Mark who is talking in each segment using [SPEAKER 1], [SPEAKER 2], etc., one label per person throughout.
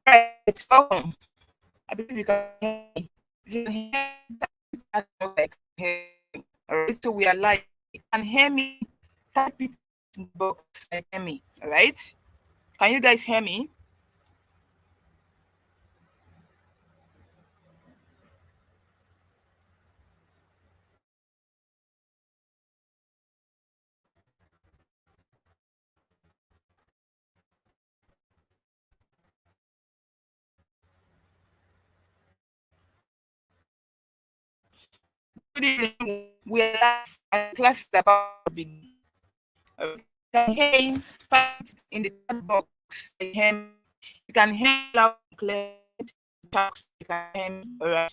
[SPEAKER 1] Right, welcome. I believe you can hear me. If you can hear me, that I can hear you. All right, so we are live. You can hear me. Type it in the box. I hear me. All right. Can you guys hear me? Good evening. We are live and class is about to begin. All right. You can hear me. Type it in the chat box. I hear me. You can hear me loud and clear. You can hear me. All right.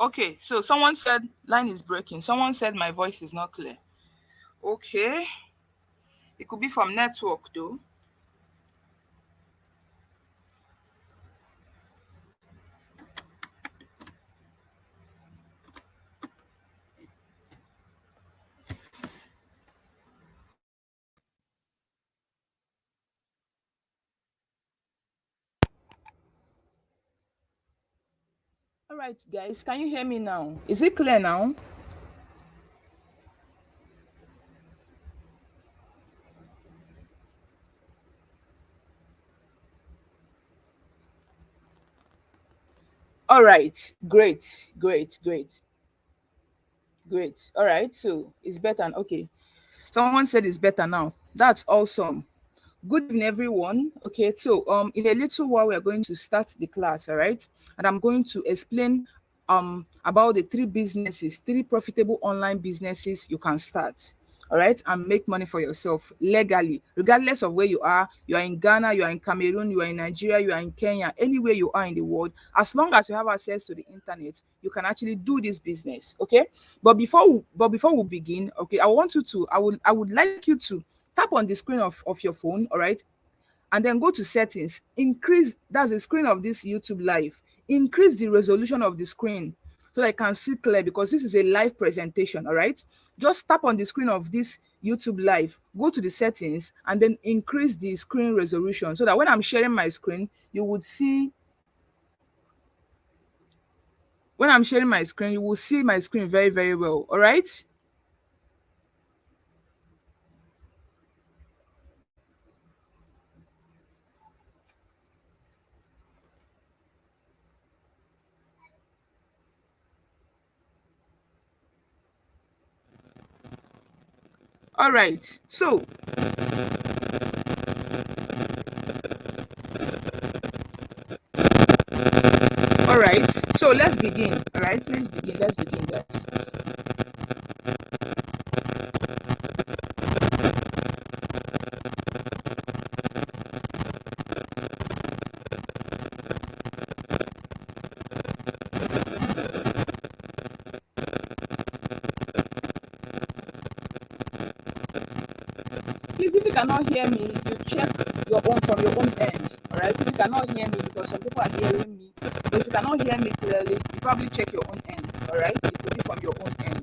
[SPEAKER 1] Okay, so someone said line is breaking. Someone said my voice is not clear. Okay, it could be from network though. All right, guys, can you hear me now? Is it clear now? All right, great. All right, so it's better. Okay, someone said it's better now. That's awesome. Good evening, everyone. Okay, so in a little while we are going to start the class, all right? And I'm going to explain about the three profitable online businesses you can start, all right, and make money for yourself legally, regardless of where you are. You are in Ghana, you are in Cameroon, you are in Nigeria, you are in Kenya, anywhere you are in the world, as long as you have access to the internet, you can actually do this business, okay? But before we begin, okay, I would like you to tap on the screen of your phone, all right, and then go to settings, increase, that's the screen of this YouTube live, increase the resolution of the screen so that I can see clear, because this is a live presentation, all right. Just tap on the screen of this YouTube live, go to the settings, and then increase the screen resolution so that when I'm sharing my screen, you would see, when I'm sharing my screen, you will see my screen very, very well, all right. All right, so all right, so let's begin. All right, let's begin, guys. Please, if you cannot hear me, you check your own from your own end. All right. If you cannot hear me, because some people are hearing me, but if you cannot hear me clearly, you probably check your own end. All right. It could be from your own end.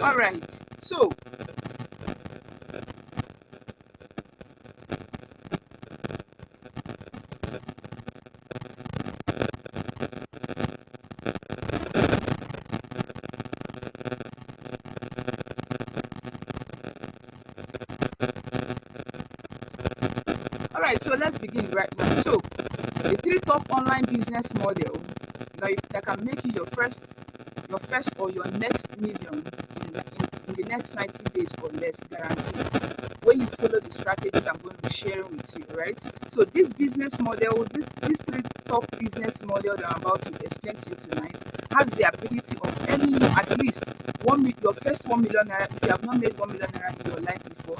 [SPEAKER 1] All right. So right, so let's begin right now. So the three top online business model that can make you your first or your next million in the next 90 days or less, guaranteed. When you follow the strategies I'm going to be sharing with you, right? So this business model, this three top business model that I'm about to explain to you tonight, has the ability of earning you at least your first 1 million naira. If you have not made 1 million naira in your life before,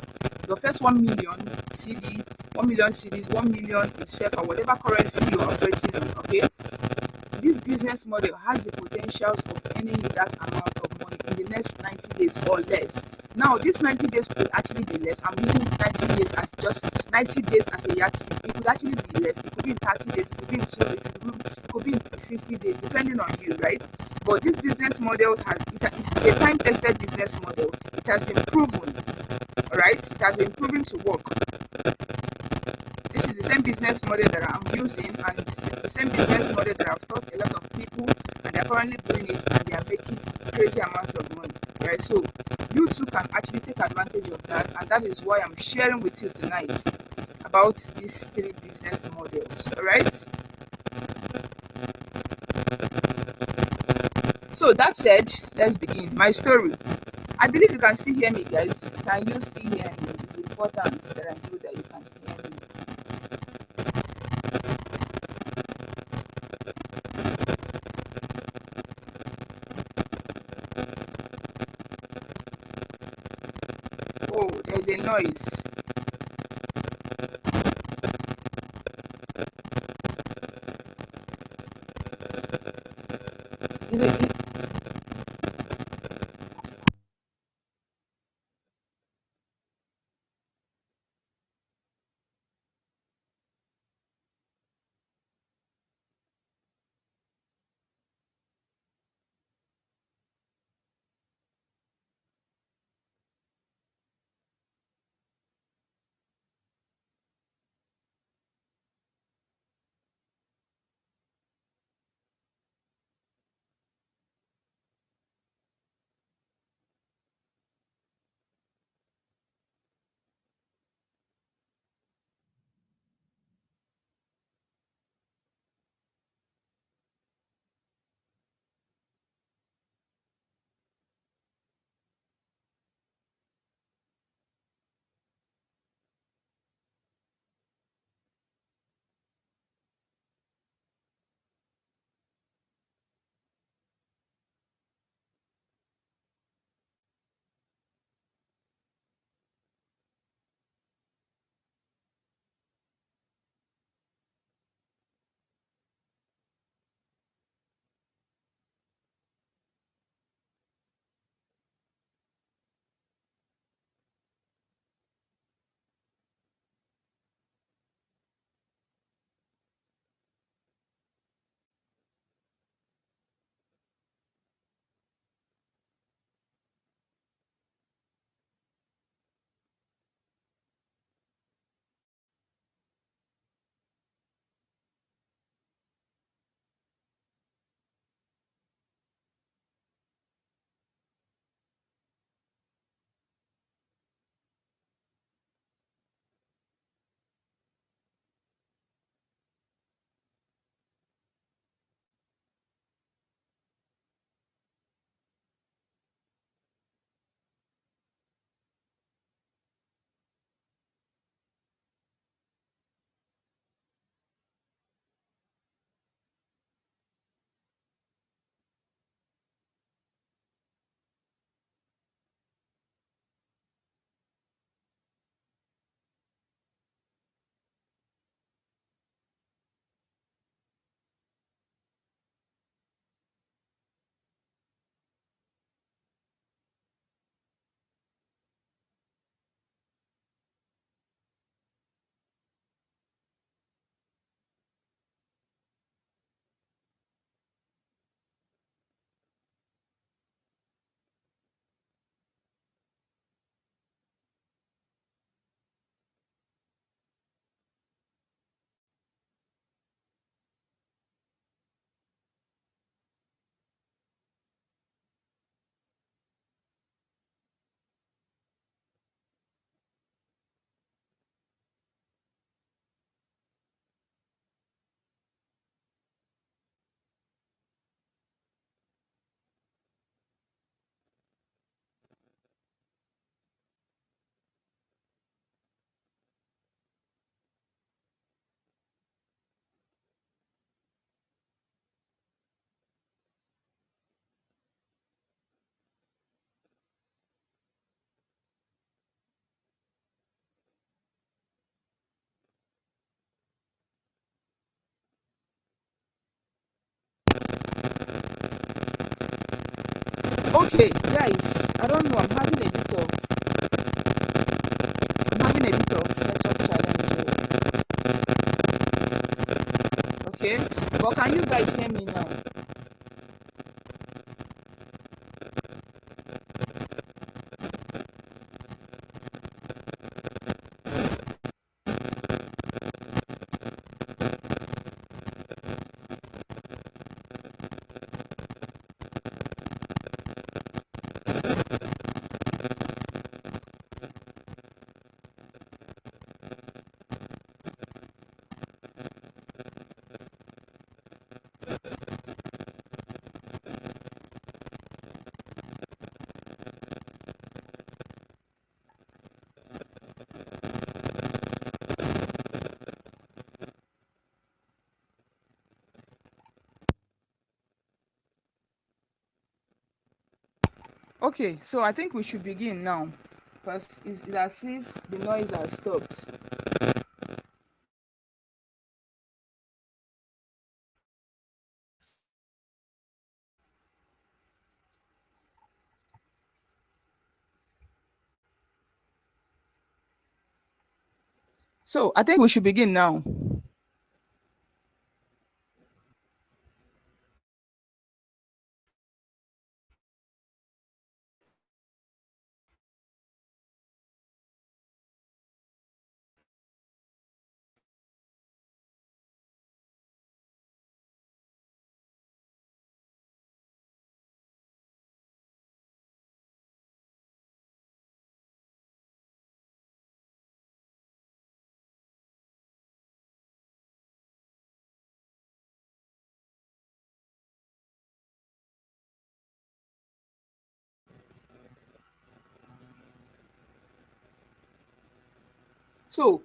[SPEAKER 1] your first 1 million CD, 1 million CDs, 1 million itself, or whatever currency you're operating on, okay? This business model has the potentials of earning you that amount of money in the next 90 days or less. Now, this 90 days could actually be less. I'm using 90 days as just 90 days as a yardstick. It could actually be less. It could be in 30 days. It could be in 2 weeks. It could be in 60 days, depending on you, right? But this business model it's a time-tested business model. It has been proven, all right? It has been proven to work. This is the same business model that I'm using, and the same business model that I've taught a lot of people, and they're currently doing it, and they are making crazy amount of money, right? So you too can actually take advantage of that, and that is why I'm sharing with you tonight about these three business models. All right. So that said, let's begin my story. I believe you can still hear me, guys. Can you still hear me? It's important that I know that you can hear me. Oh, there's a noise. Is it, Okay, guys, I don't know. I'm having a bit of network challenge. Okay, but can you guys hear me now? Okay, so I think we should begin now, because it's as if the noise has stopped. So I think we should begin now. So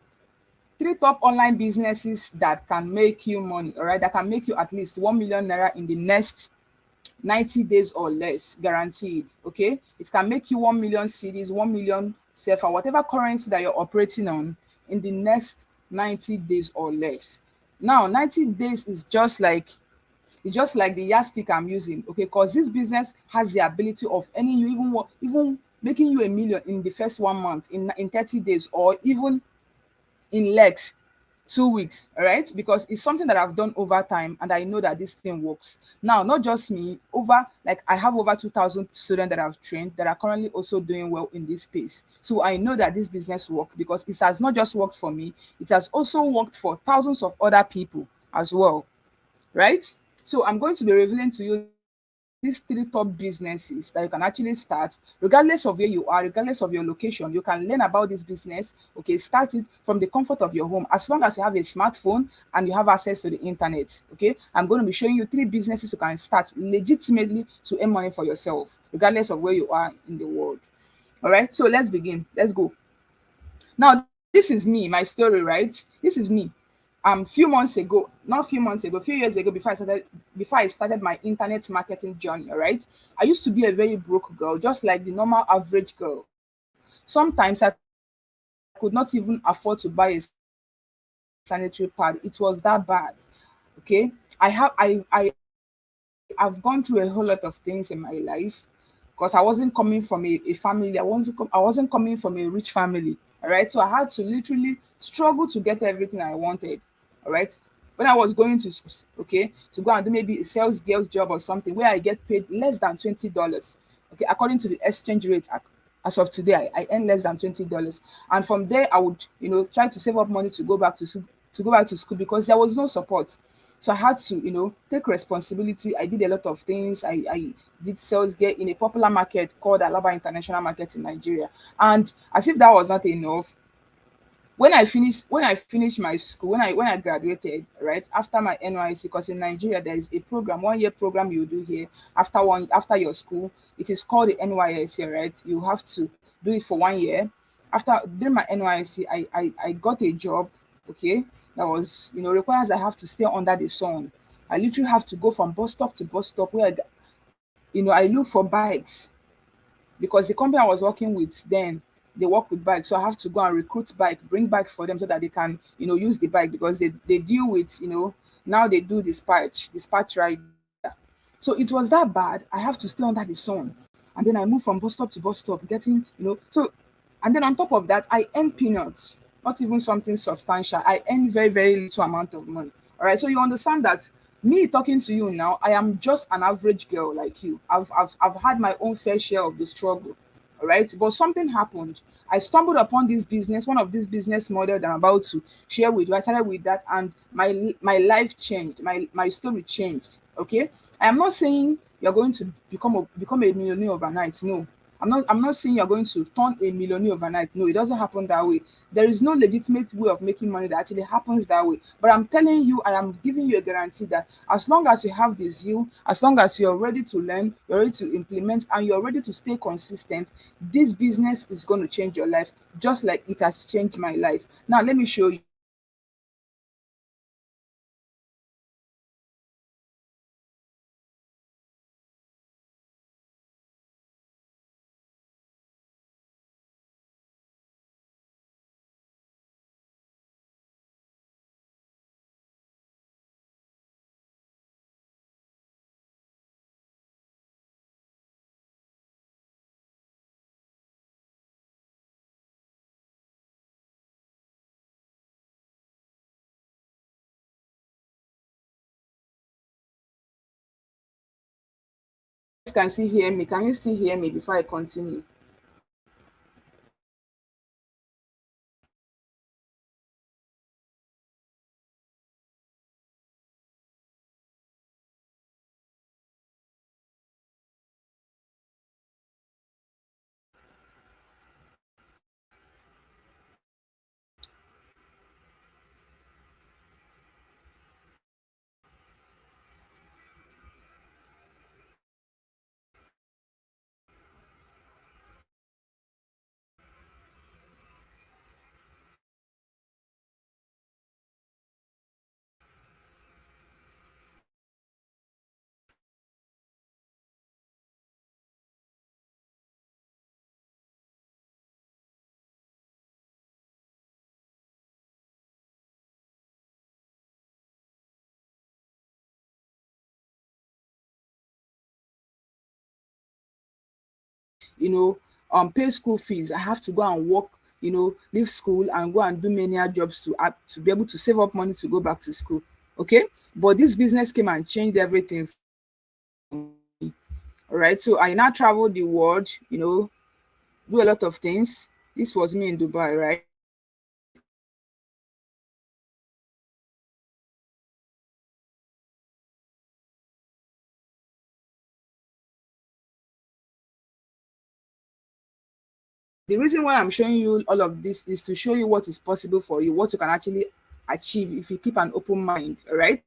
[SPEAKER 1] three top online businesses that can make you money, all right, that can make you at least 1 million naira in the next 90 days or less, guaranteed. Okay, it can make you 1 million cedis, 1 million CFA, whatever currency that you're operating on, in the next 90 days or less. Now 90 days is just like, it's just like the yardstick I'm using, okay? Because this business has the ability of earning you even making you a million in the first 1 month, in 30 days, or even in legs, 2 weeks, all right? Because it's something that I've done over time, and I know that this thing works. Now, not just me, over, like, I have over 2,000 students that I've trained that are currently also doing well in this space. So I know that this business works, because it has not just worked for me, it has also worked for thousands of other people as well, right? So I'm going to be revealing to you these three top businesses that you can actually start regardless of where you are, regardless of your location. You can learn about this business. Okay, start it from the comfort of your home, as long as you have a smartphone and you have access to the internet. Okay, I'm going to be showing you three businesses you can start legitimately to earn money for yourself, regardless of where you are in the world. All right, so let's begin. Let's go. Now, this is me, my story, right? This is me. Few months ago, not few months ago, few years ago, before I started my internet marketing journey, all right? I used to be a very broke girl, just like the normal average girl. Sometimes I could not even afford to buy a sanitary pad. It was that bad. Okay. I've gone through a whole lot of things in my life, because I wasn't coming from a family. I wasn't coming from a rich family. All right. So I had to literally struggle to get everything I wanted. All right. When I was going to school, okay, to go and do maybe a sales girl's job or something where I get paid less than $20. Okay, according to the exchange rate as of today, I earn less than $20. And from there, I would, try to save up money to go back to school, because there was no support. So I had to, take responsibility. I did a lot of things. I did sales get in a popular market called Alaba International Market in Nigeria. And as if that was not enough, when I finished my school, when I graduated, right, after my NYC, because in Nigeria there is a program, 1 year program you do here after your school. It is called the NYSC, right? You have to do it for 1 year. After during my NYC, I got a job, okay, that was, requires I have to stay under the sun. I literally have to go from bus stop to bus stop where I look for bikes, because the company I was working with then, they work with bikes. So I have to go and recruit bike, bring bike for them so that they can, use the bike, because they deal with, now they do dispatch rider. So it was that bad. I have to stay under the sun. and then I move from bus stop to bus stop, getting, so, and then on top of that, I earn peanuts, not even something substantial. I earn very, very little amount of money. All right. So you understand that me talking to you now, I am just an average girl like you. I've had my own fair share of the struggle. All right. But something happened. I stumbled upon this business, one of these business model that I'm about to share with you. I started with that, and my life changed. My story changed. Okay. I am not saying you're going to become a millionaire overnight. No. I'm not saying you're going to turn a millionaire overnight. No, it doesn't happen that way. There is no legitimate way of making money that actually happens that way. But I'm telling you, I am giving you a guarantee that as long as you have the zeal, as long as you're ready to learn, you're ready to implement, and you're ready to stay consistent, this business is going to change your life just like it has changed my life. Now, let me show you. Can still hear me? Can you still hear me before I continue? you know, pay school fees. I have to go and work, leave school and go and do many jobs to be able to save up money to go back to school. Okay, but this business came and changed everything. All right, so I now travel the world, do a lot of things. This was me in Dubai, right? The reason why I'm showing you all of this is to show you what is possible for you, what you can actually achieve if you keep an open mind. All right,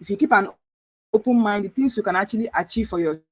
[SPEAKER 1] if you keep an open mind, the things you can actually achieve for yourself.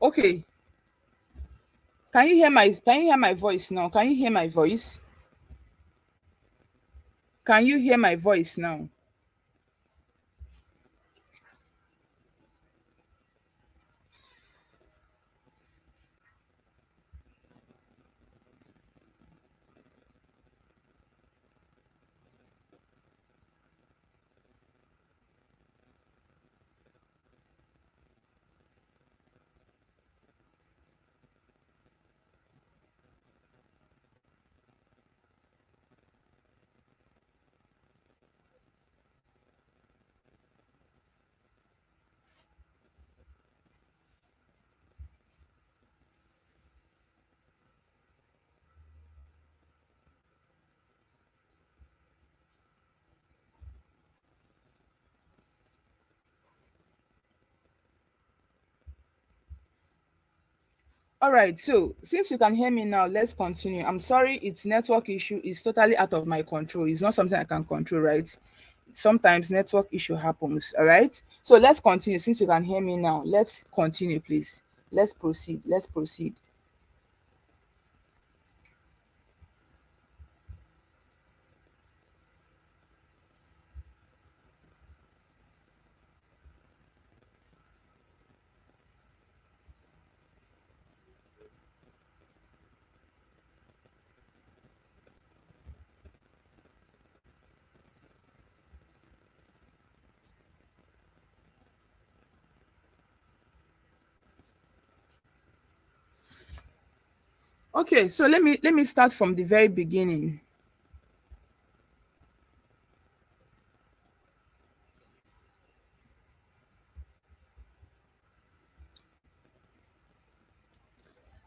[SPEAKER 1] Okay, can you hear my voice now? Can you hear my voice? Can you hear my voice now? All right, so since you can hear me now, let's continue. I'm sorry, it's network issue. It's totally out of my control. It's not something I can control, right? Sometimes network issue happens. All right, so let's continue. Since you can hear me now, let's continue, please. Let's proceed. Let's proceed. Okay, so let me start from the very beginning.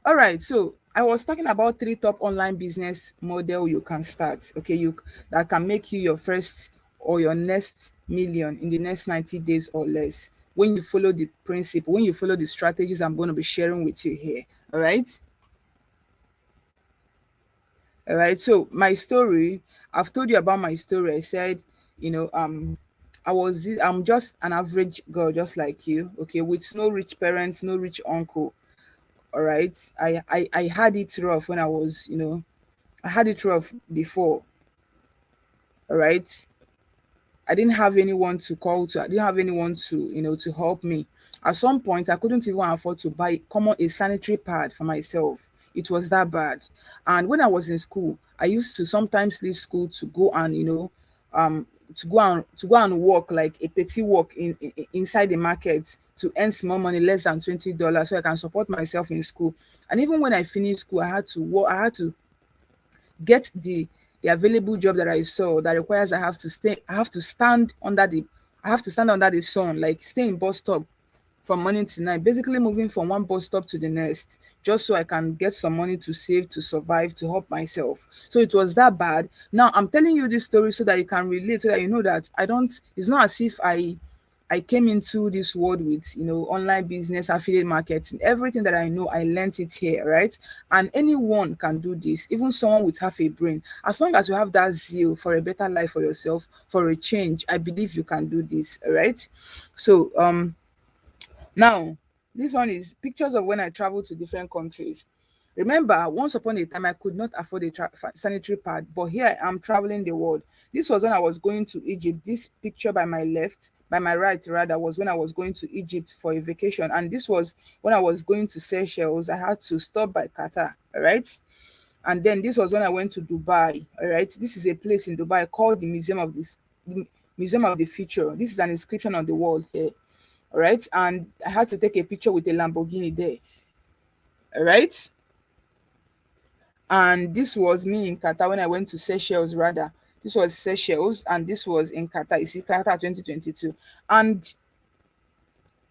[SPEAKER 1] All right, so I was talking about three top online business model you can start. Okay, you that can make you your first or your next million in the next 90 days or less when you follow the principle, when you follow the strategies I'm going to be sharing with you here. All right. All right. So my story, I've told you about my story. I said, you know, I'm just an average girl, just like you. Okay, with no rich parents, no rich uncle. All right. I had it rough when I was, I had it rough before. All right. I didn't have anyone to call to. I didn't have anyone to help me. At some point, I couldn't even afford to buy common a sanitary pad for myself. It was that bad. And when I was in school, I used to sometimes leave school to go and to go and work like a petty work inside the market to earn small money, less than $20, so I can support myself in school. And even when I finished school, I had to work. I had to get the available job that I saw that requires I have to stand under the I have to stand under the sun, like stay in bus stop from morning to night, basically moving from one bus stop to the next, just so I can get some money to save, to survive, to help myself. So it was that bad. Now I'm telling you this story so that you can relate, so that you know that it's not as if I came into this world with, online business, affiliate marketing, everything that I know, I learned it here, right? And anyone can do this, even someone with half a brain. As long as you have that zeal for a better life for yourself, for a change, I believe you can do this, all right? So, now, this one is pictures of when I traveled to different countries. Remember, once upon a time, I could not afford a sanitary pad, but here I am traveling the world. This was when I was going to Egypt. This picture by my right rather, was when I was going to Egypt for a vacation. And this was when I was going to Seychelles. I had to stop by Qatar, all right? And then this was when I went to Dubai, all right? This is a place in Dubai called the Museum of the Future. This is an inscription on the wall here, all right? And I had to take a picture with a Lamborghini there, all right? And this was me in Qatar when I went to Seychelles, rather. This was Seychelles, and this was in Qatar. You see, Qatar 2022. And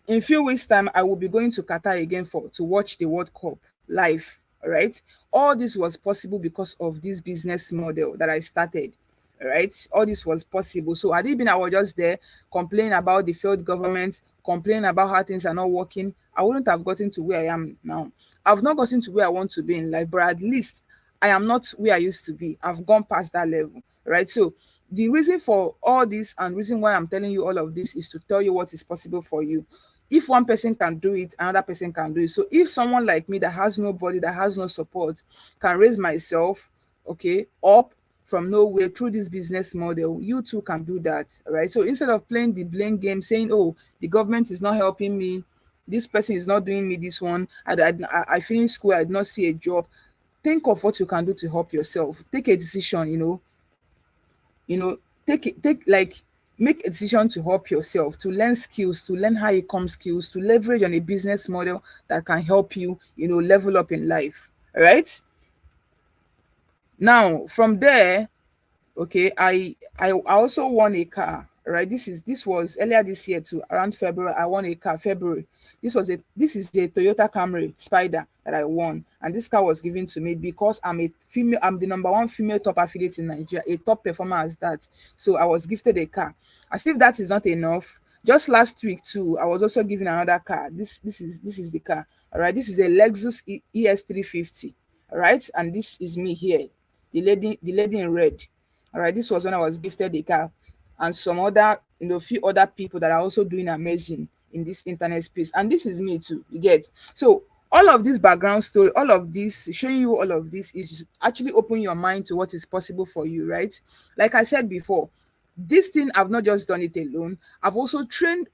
[SPEAKER 1] in a few weeks' time, I will be going to Qatar again to watch the World Cup live. All right. All this was possible because of this business model that I started. All right. All this was possible. So had it been I was just there complaining about the failed government, complaining about how things are not working, I wouldn't have gotten to where I am now. I've not gotten to where I want to be in life, but at least I am not where I used to be. I've gone past that level. Right. So the reason for all this and reason why I'm telling you all of this is to tell you what is possible for you. If one person can do it, another person can do it. So if someone like me that has nobody, that has no support, can raise myself, okay, up from nowhere through this business model, you too can do that, right? So instead of playing the blame game, saying, oh, the government is not helping me, this person is not doing me this one, I finished school, I did not see a job. Think of what you can do to help yourself. Take a decision, you know take like make a decision to help yourself, to learn skills, to learn how it comes skills, to leverage on a business model that can help you, level up in life. All right, now from there, okay, I also won a car, right? This was earlier this year too, around February. I won a car, February. This is a Toyota Camry Spider that I won, and this car was given to me because I'm a female. I'm the number one female top affiliate in Nigeria, a top performer as that. So I was gifted a car. As if that is not enough, just last week too, I was also given another car. This is the car. All right, this is a Lexus ES 350. All right, and this is me here, the lady in red. All right, this was when I was gifted the car, and some other, few other people that are also doing amazing in this internet space. And this is me too, you get. So all of this background story, all of this, showing you all of this is actually open your mind to what is possible for you, right? Like I said before, this thing, I've not just done it alone. I've also trained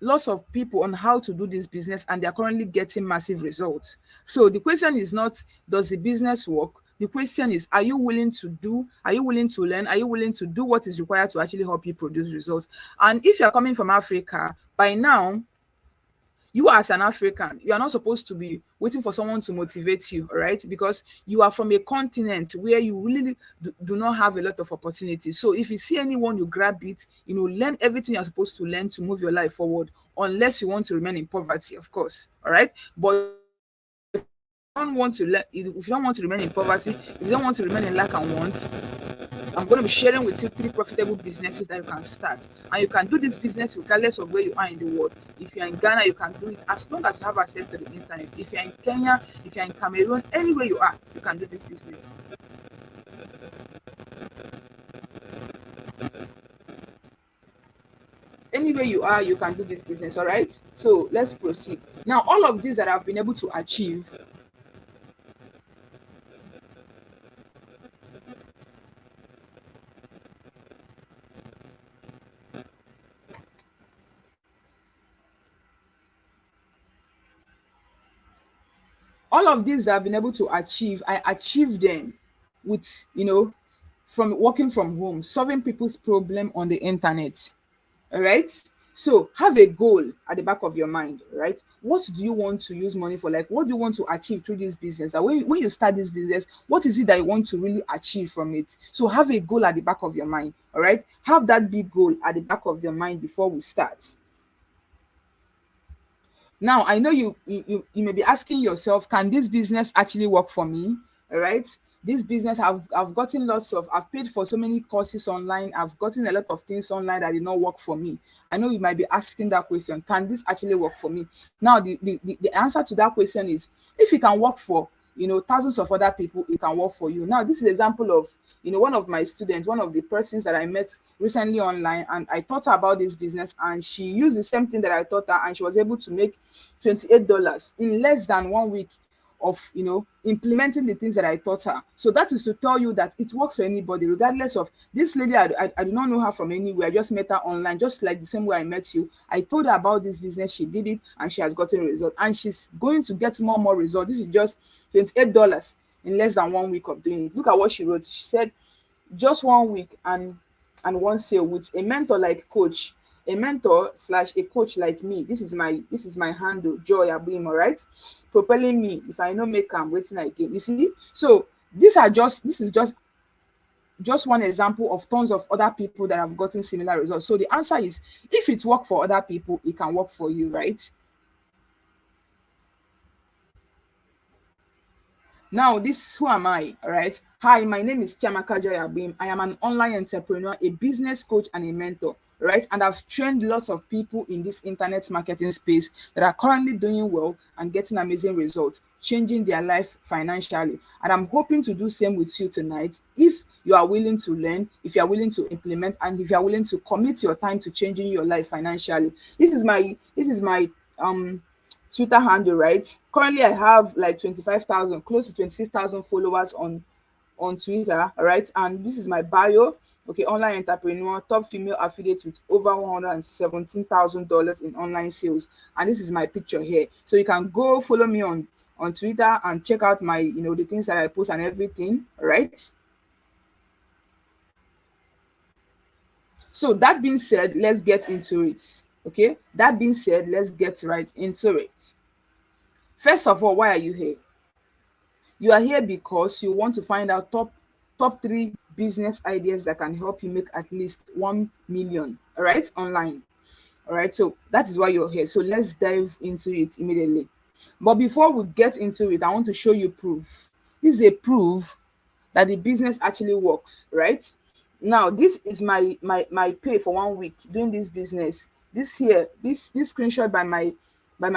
[SPEAKER 1] lots of people on how to do this business, and they're currently getting massive results. So the question is not, does the business work? The question is, are you willing to do, are you willing to learn, are you willing to do what is required to actually help you produce results? And if you're coming from Africa, by now, you as an African, you are not supposed to be waiting for someone to motivate you, all right? Because you are from a continent where you really do not have a lot of opportunities. So if you see anyone, you grab it, learn everything you're supposed to learn to move your life forward, unless you want to remain in poverty, of course, all right? But don't want to if you don't want to remain in poverty, if you don't want to remain in lack and want, I'm going to be sharing with you 3 profitable businesses that you can start. And you can do this business regardless of where you are in the world. If you're in Ghana, you can do it as long as you have access to the internet. If you're in Kenya, if you're in Cameroon, anywhere you are, you can do this business. Anywhere you are, you can do this business, all right? So let's proceed. Now, all of these that I've been able to achieve, all of these that I've been able to achieve, I achieved them with, from working from home, solving people's problem on the internet. All right. So have a goal at the back of your mind, right? What do you want to use money for? Like, what do you want to achieve through this business? And when you start this business, what is it that you want to really achieve from it? So have a goal at the back of your mind. All right. Have that big goal at the back of your mind before we start. Now, I know you may be asking yourself, can this business actually work for me? All right. This business, I've gotten I've paid for so many courses online. I've gotten a lot of things online that did not work for me. I know you might be asking that question. Can this actually work for me? Now, the answer to that question is, if it can work for, thousands of other people, it can work for you. Now, this is an example of, one of my students, one of the persons that I met recently online, and I taught her about this business, and she used the same thing that I taught her, and she was able to make $28 in less than 1 week of, implementing the things that I taught her. So that is to tell you that it works for anybody, regardless of this lady. I do not know her from anywhere. I just met her online, just like the same way I met you. I told her about this business. She did it, and she has gotten a result, and she's going to get more results. This is just $28 in less than 1 week of doing it. Look at what she wrote. She said, just 1 week and one sale with a mentor like coach, a mentor slash a coach like me. This is my handle, Joy Abim, all right? Propelling me. If I know make am waiting again. You see? So this is just one example of tons of other people that have gotten similar results. So the answer is, if it worked for other people, it can work for you, right? Now, who am I? All right. Hi, my name is Chiamaka Joy Abim. I am an online entrepreneur, a business coach, and a mentor. right? And I've trained lots of people in this internet marketing space that are currently doing well and getting amazing results, changing their lives financially. And I'm hoping to do same with you tonight. If you are willing to learn, if you are willing to implement, and if you are willing to commit your time to changing your life financially. This is my Twitter handle, right? Currently, I have like 25,000, close to 26,000 followers on Twitter, all right? And this is my bio. Okay, online entrepreneur, top female affiliate with over $117,000 in online sales. And this is my picture here. So you can go follow me on Twitter and check out my, the things that I post and everything, all right? So that being said, let's get into it. Okay, that being said, let's get right into it. First of all, why are you here? You are here because you want to find out top 3 business ideas that can help you make at least 1 million, all right, online. All right, so that is why you're here. So let's dive into it immediately. But before we get into it, I want to show you proof. This is a proof that the business actually works, right? Now, this is my pay for 1 week doing this business. This here, this screenshot by my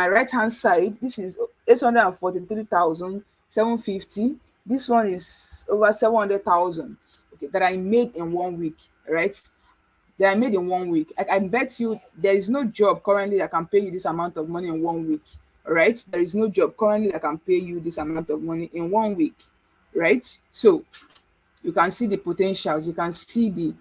[SPEAKER 1] right hand side, this is 843,750. This one is over 700,000. Okay, that I made in 1 week, right? That I made in 1 week. I bet you there is no job currently that can pay you this amount of money in 1 week. All right, there is no job currently that can pay you this amount of money in 1 week, right? So you can see the potentials, you can see the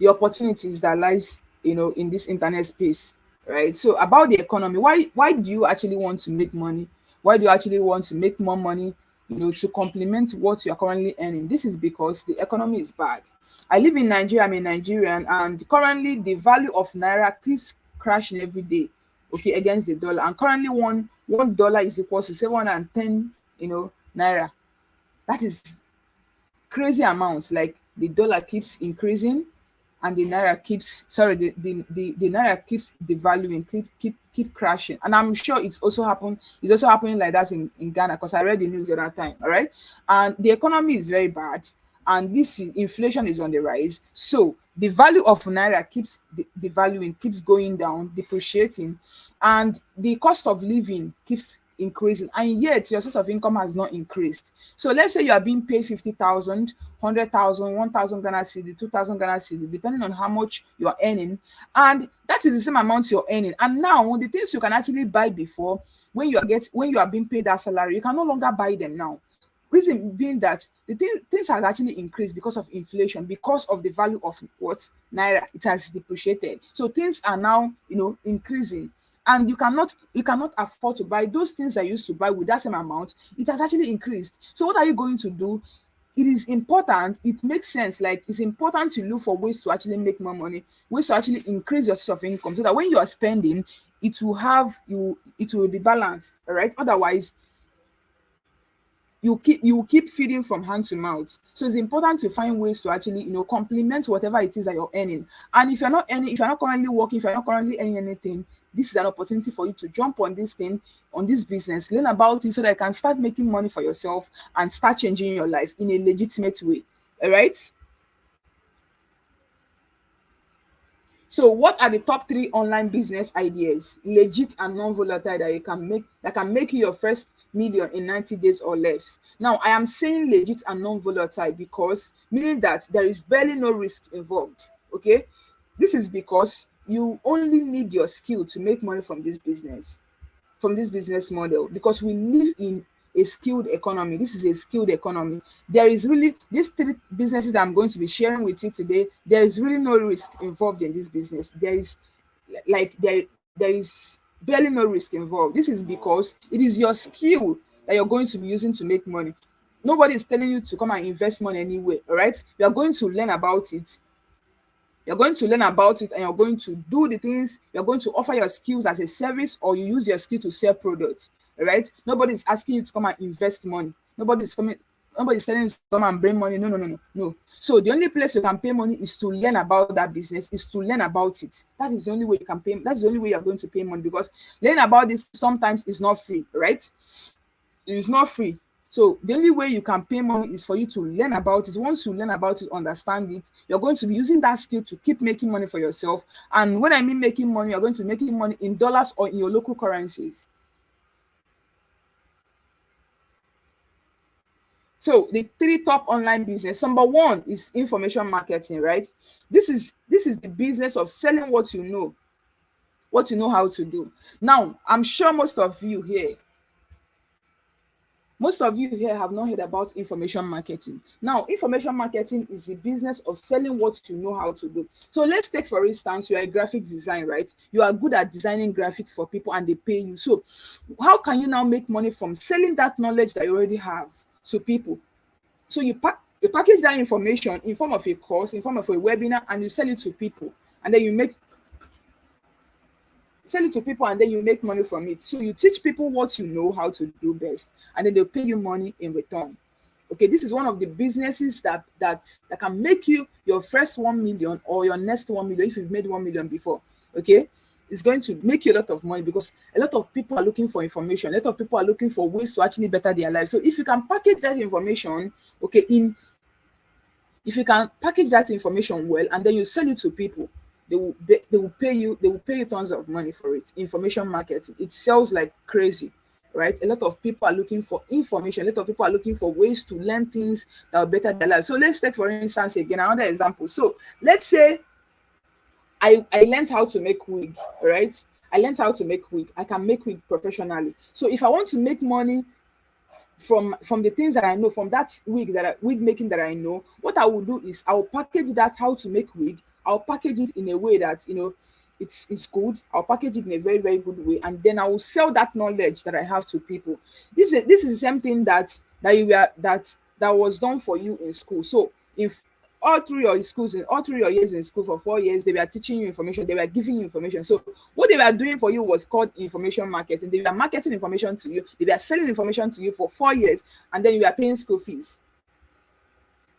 [SPEAKER 1] opportunities that lies in this internet space, right? So about the economy, why do you actually want to make money? Why do you actually want to make more money, to complement what you are currently earning? This is because the economy is bad. I live in Nigeria, I'm a Nigerian, and currently the value of naira keeps crashing every day, okay, against the dollar. And currently $1 is equal to 710 naira. That is crazy amounts. Like the dollar keeps increasing and the naira keeps the naira keeps devaluing, keep crashing. And I'm sure it's also happening like that in Ghana, because I read the news the other time. All right, and the economy is very bad, and inflation is on the rise. So the value of naira keeps devaluing, keeps going down, depreciating, and the cost of living keeps increasing, and yet your source of income has not increased. So let's say you are being paid 50,000, 100,000, 1,000 Ghana cedi, 2,000 Ghana cedi, depending on how much you are earning, and that is the same amount you're earning. And now the things you can actually buy before, when you are being paid that salary, you can no longer buy them now. Reason being that the things has actually increased because of inflation, because of the value of what naira, it has depreciated. So things are now increasing, and you cannot afford to buy those things that you used to buy with that same amount. It has actually increased. So what are you going to do? It is important, it makes sense, like it's important to look for ways to actually make more money, ways to actually increase your source of income, so that when you are spending, it will be balanced. All right, otherwise you will keep feeding from hand to mouth. So it's important to find ways to actually complement whatever it is that you're earning. And if you're not currently working, if you're not currently earning anything, this is an opportunity for you to jump on this thing, on this business, learn about it, so that you can start making money for yourself and start changing your life in a legitimate way. All right. So what are the top 3 online business ideas, legit and non-volatile, that can make you your first million in 90 days or less? Now, I am saying legit and non-volatile because, meaning that there is barely no risk involved. Okay, this is because you only need your skill to make money from this business model, because we live in a skilled economy. This is a skilled economy. There is really, these 3 businesses that I'm going to be sharing with you today, there is really no risk involved in this business. There is barely no risk involved. This is because it is your skill that you're going to be using to make money. Nobody is telling you to come and invest money anywhere. All right, you are going to learn about it. You're going to learn about it, and you're going to do the things. You're going to offer your skills as a service, or you use your skill to sell products. All right, nobody's asking you to come and invest money. Nobody's telling you to come and bring money. No. So the only place you can pay money is to learn about that business, is to learn about it. That is the only way you can pay. That's the only way you're going to pay money, because learning about this sometimes is not free, right? It is not free. So the only way you can pay money is for you to learn about it. Once you learn about it, understand it, you're going to be using that skill to keep making money for yourself. And when I mean making money, you're going to be making money in dollars or in your local currencies. So the three top online business. Number one is information marketing, right? This is the business of selling what you know how to do. Now, I'm sure most of you here have not heard about information marketing. Now, information marketing is the business of selling what you know how to do. So let's take, for instance, you are a graphic designer, right? You are good at designing graphics for people and they pay you. So how can you now make money from selling that knowledge that you already have to people? So you package that information in form of a course, in form of a webinar, and you sell it to people. And then you make money from it. So you teach people what you know how to do best, and then they'll pay you money in return. Okay, this is one of the businesses that can make you your first 1 million or your next 1 million if you've made 1 million before. Okay, it's going to make you a lot of money because a lot of people are looking for information. A lot of people are looking for ways to actually better their lives. So if you can package that information, if you can package that information well, and then you sell it to people, they will pay you tons of money for it. Information marketing, it sells like crazy, right? A lot of people are looking for information. A lot of people are looking for ways to learn things that will better their lives. So let's take, for instance, again another example. So let's say I learned how to make wig, right? I learned how to make wig. I can make wig professionally. So if I want to make money from the things that I know, from that wig making that I know, what I will do is I'll package that how to make wig. I'll package it in a way that it's good. I'll package it in a very, very good way, and then I will sell that knowledge that I have to people. This is the same thing that was done for you in school. So if all through your years in school for 4 years, they were teaching you information, they were giving you information. So what they were doing for you was called information marketing. They were marketing information to you, they were selling information to you for 4 years, and then you were paying school fees.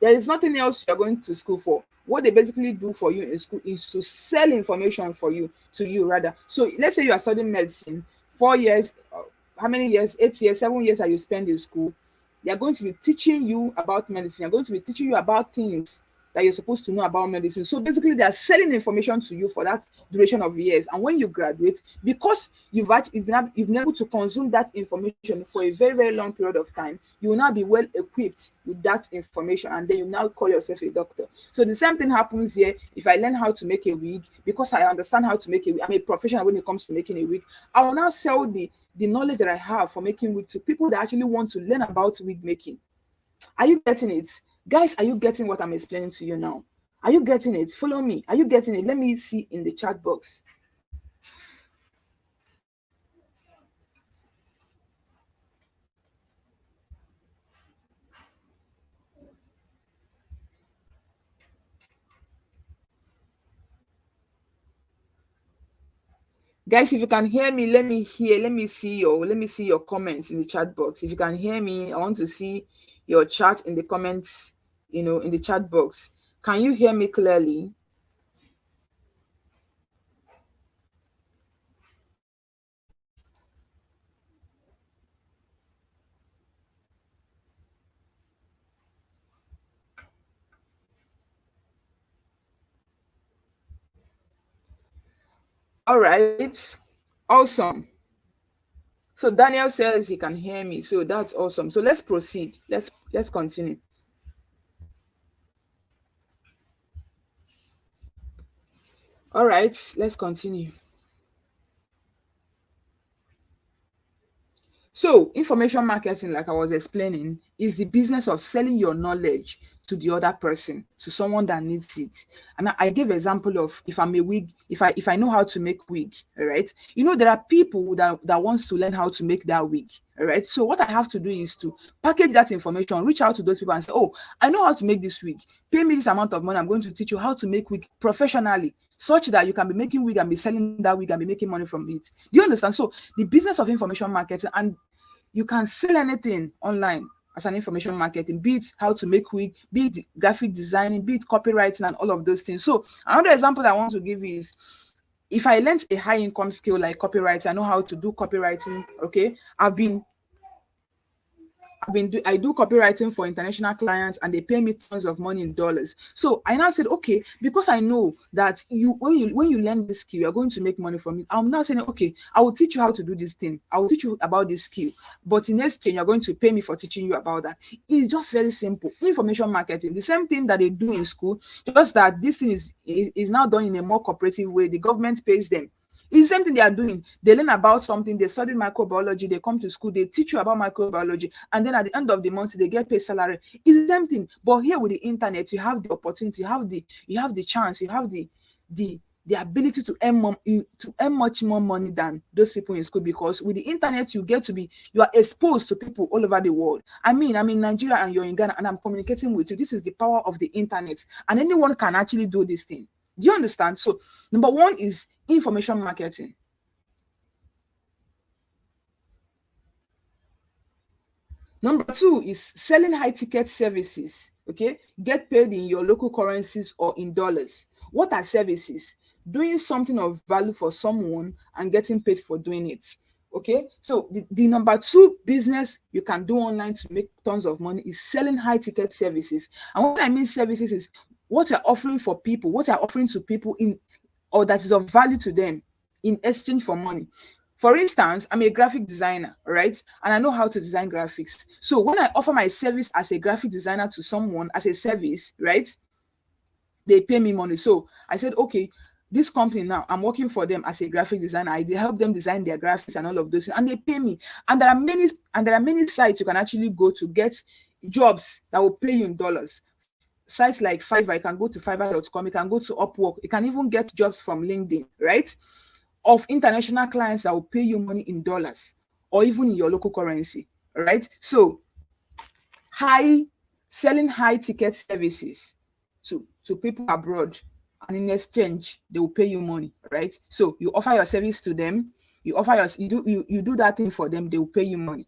[SPEAKER 1] There is nothing else you're going to school for. What they basically do for you in school is to sell information to you rather. So let's say you are studying medicine, 4 years, how many years? 8 years, 7 years that you spend in school. They are going to be teaching you about medicine. They're going to be teaching you about things that you're supposed to know about medicine. So basically, they are selling information to you for that duration of years. And when you graduate, because you've been able to consume that information for a very, very long period of time, you will now be well equipped with that information, and then you now call yourself a doctor. So the same thing happens here. If I learn how to make a wig, because I understand how to make a wig, I'm a professional when it comes to making a wig, I will now sell the knowledge that I have for making wig to people that actually want to learn about wig making. Are you getting it? Guys, are you getting what I'm explaining to you now? Are you getting it? Follow me. Are you getting it? Let me see in the chat box. Guys, if you can hear me, let me see your comments in the chat box. If you can hear me, I want to see your chat in the comments, in the chat box. Can you hear me clearly? All right. Awesome. So Daniel says he can hear me. So that's awesome. So let's proceed. Let's continue. All right, let's continue. So information marketing, like I was explaining, is the business of selling your knowledge to the other person, to someone that needs it. And I gave example of if I'm a wig, if I know how to make wig, all right. There are people that wants to learn how to make that wig, all right. So what I have to do is to package that information, reach out to those people and say, oh, I know how to make this wig. Pay me this amount of money. I'm going to teach you how to make wig professionally, such that you can be making wig and be selling that wig and be making money from it. Do you understand? So the business of information marketing, and you can sell anything online as an information marketing, be it how to make wig, be it graphic designing, be it copywriting, and all of those things. So another example that I want to give is, if I learned a high income skill like copywriting, I know how to do copywriting. Okay, I've been I do copywriting for international clients, and they pay me tons of money in dollars. So I now said, okay, because I know that when you learn this skill, you're going to make money from it. I'm now saying, okay, I will teach you how to do this thing. I will teach you about this skill, but in exchange, you're going to pay me for teaching you about that. It's just very simple. Information marketing, the same thing that they do in school, just that this thing is now done in a more cooperative way. The government pays them. It's the same thing they are doing. They learn about something, they study microbiology, they come to school, they teach you about microbiology, and then at the end of the month, they get paid salary. It's the same thing. But here with the internet, you have the opportunity, you have the chance, you have the ability to earn much more money than those people in school, because with the internet you are exposed to people all over the world. I'm in Nigeria and you're in Ghana and I'm communicating with you. This is the power of the internet, and anyone can actually do this thing. Do you understand? So number one is information marketing. Number two is selling high ticket services. Okay, get paid in your local currencies or in dollars. What are services? Doing something of value for someone and getting paid for doing it. Okay, so the number two business you can do online to make tons of money is selling high ticket services. And what I mean services is what you're offering for people, what you're offering to people in, or that is of value to them, in exchange for money. For instance, I'm a graphic designer, right? And I know how to design graphics. So when I offer my service as a graphic designer to someone as a service, right? They pay me money. So I said, okay, this company now, I'm working for them as a graphic designer. I help them design their graphics and all of those, and they pay me. And there are many sites you can actually go to get jobs that will pay you in dollars. Sites like Fiverr, you can go to fiverr.com, you can go to Upwork, you can even get jobs from LinkedIn, right? Of international clients that will pay you money in dollars or even in your local currency, right? So high selling high ticket services to people abroad, and in exchange they will pay you money, right? So you offer your service to them, you do that thing for them, they will pay you money.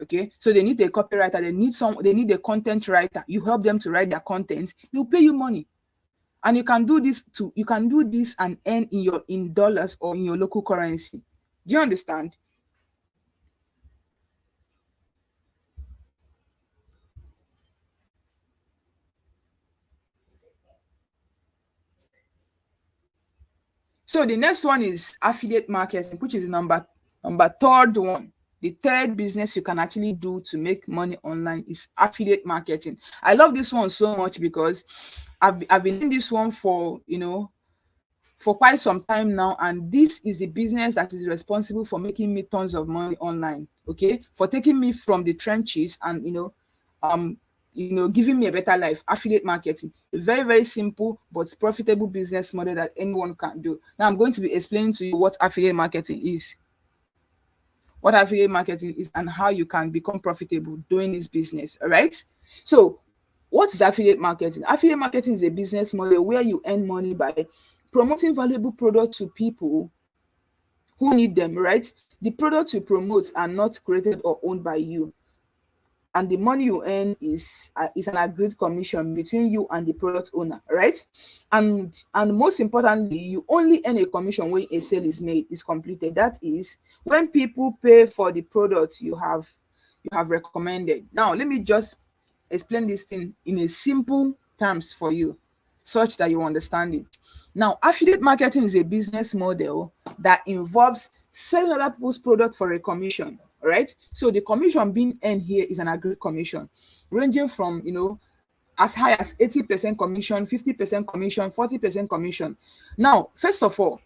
[SPEAKER 1] Okay, so they need a copywriter, they need a content writer, you help them to write their content, they'll pay you money. And you can do this and earn in dollars or in your local currency. Do you understand? So the next one is affiliate marketing, which is number third one. The third business you can actually do to make money online is affiliate marketing. I love this one so much because I've been in this one for quite some time now, and this is the business that is responsible for making me tons of money online. Okay, for taking me from the trenches and um giving me a better life. Affiliate marketing, a very very simple but profitable business model that anyone can do. Now I'm going to be explaining to you what affiliate marketing is and how you can become profitable doing this business. All right, so what is affiliate marketing? Affiliate marketing is a business model where you earn money by promoting valuable products to people who need them, right? The products you promote are not created or owned by you, and the money you earn is an agreed commission between you and the product owner, right? And most importantly, you only earn a commission when a sale is completed. That is when people pay for the products you have recommended. Now let me just explain this thing in a simple terms for you, such that you understand it. Now, affiliate marketing is a business model that involves selling other people's product for a commission. All right. So the commission being earned here is an agreed commission, ranging from as high as 80% commission, 50% commission, 40% commission. Now, first of all,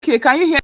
[SPEAKER 1] Okay, can you hear?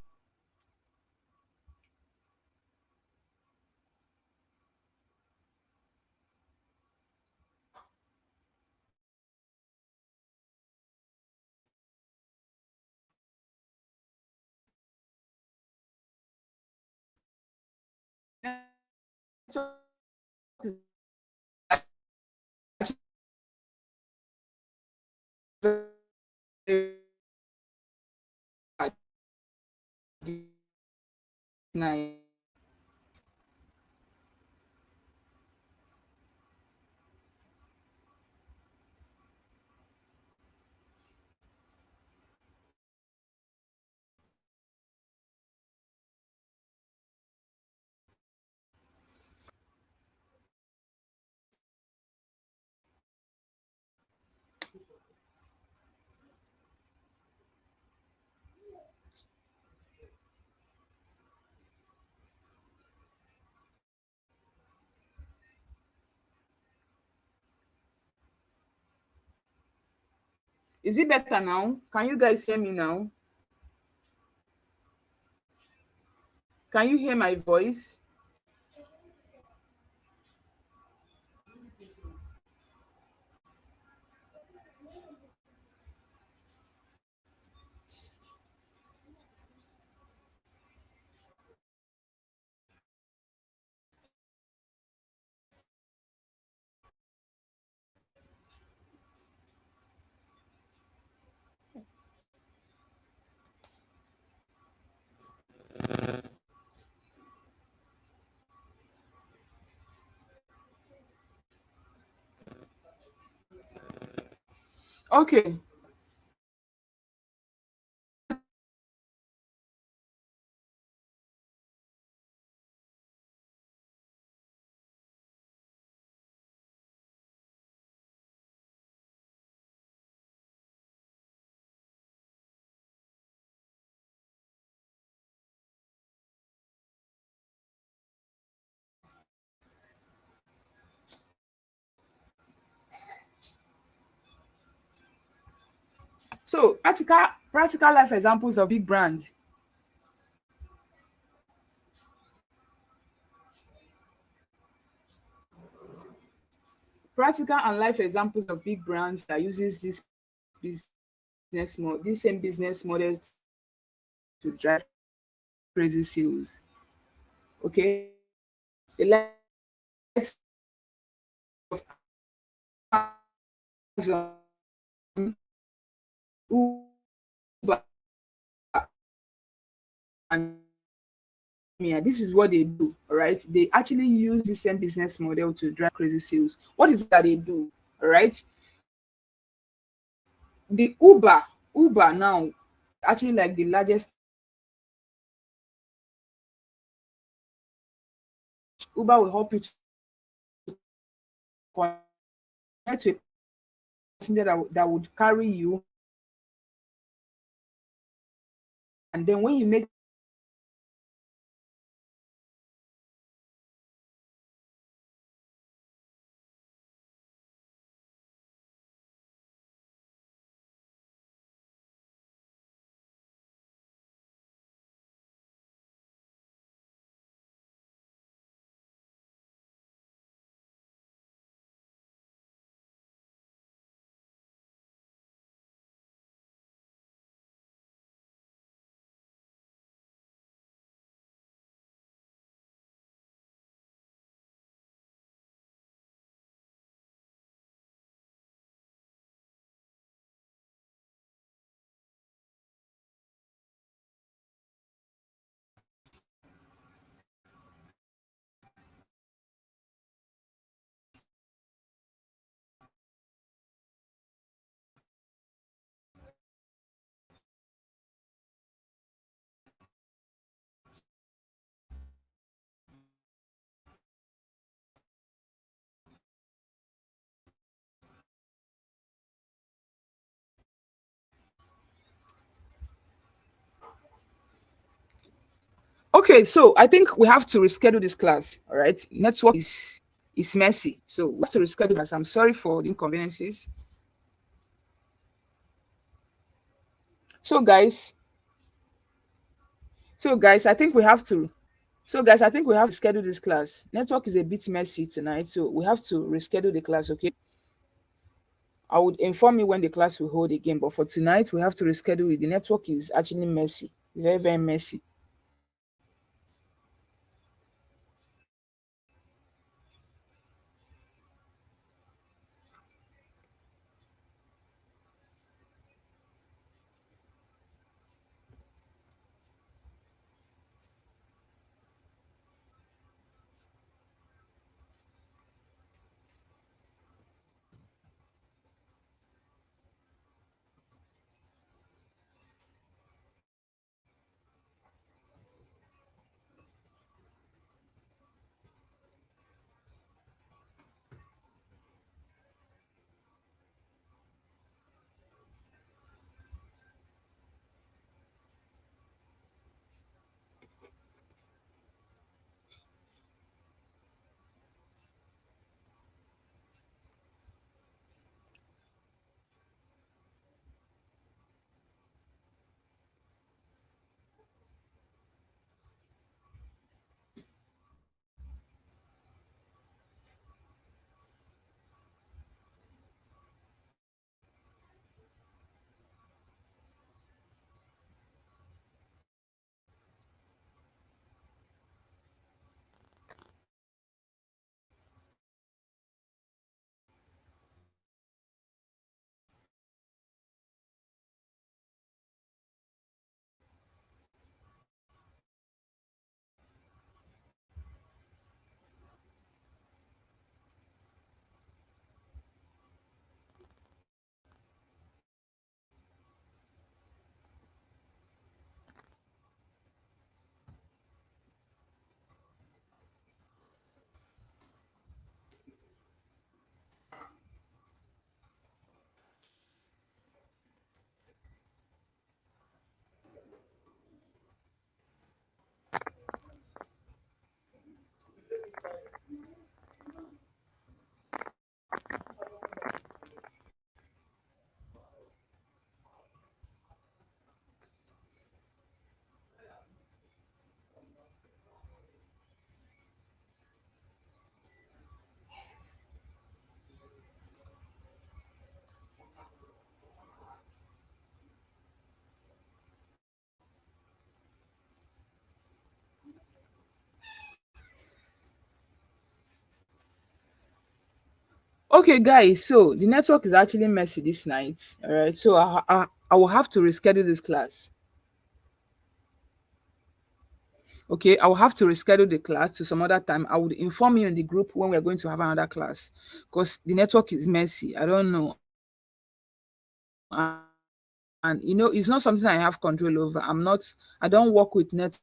[SPEAKER 1] Is it better now? Can you guys hear me now? Can you hear my voice? Okay. So practical life examples of big brands. Practical and life examples of big brands that uses this same business model to drive crazy sales. Okay, the likes of Amazon, Uber, and yeah, this is what they do. All right, they actually use the same business model to drive crazy sales. What is it that they do? All right, the Uber now actually like the largest. Uber will help you to connect to a passenger that would carry you, and then when you make okay, so I think we have to reschedule this class. All right, network is messy, so we have to reschedule class. I'm sorry for the inconveniences. So guys, So guys, I think we have to schedule this class. Network is a bit messy tonight, so we have to reschedule the class, okay? I would inform you when the class will hold again, but for tonight, we have to reschedule it. The network is actually messy, very, very messy. Okay, guys, so the network is actually messy this night. All right, so I will have to reschedule this class. Okay, I will have to reschedule the class to some other time. I would inform you in the group when we are going to have another class because the network is messy. I don't know. And it's not something I have control over. I don't work with network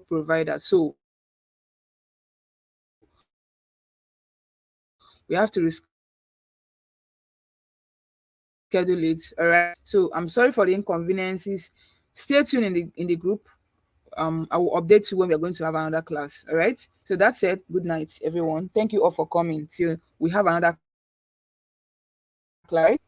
[SPEAKER 1] provider. So we have to reschedule it. All right. So I'm sorry for the inconveniences. Stay tuned in the group. I will update you when we are going to have another class. All right. So that's it. Good night, everyone. Thank you all for coming till we have another class. Right?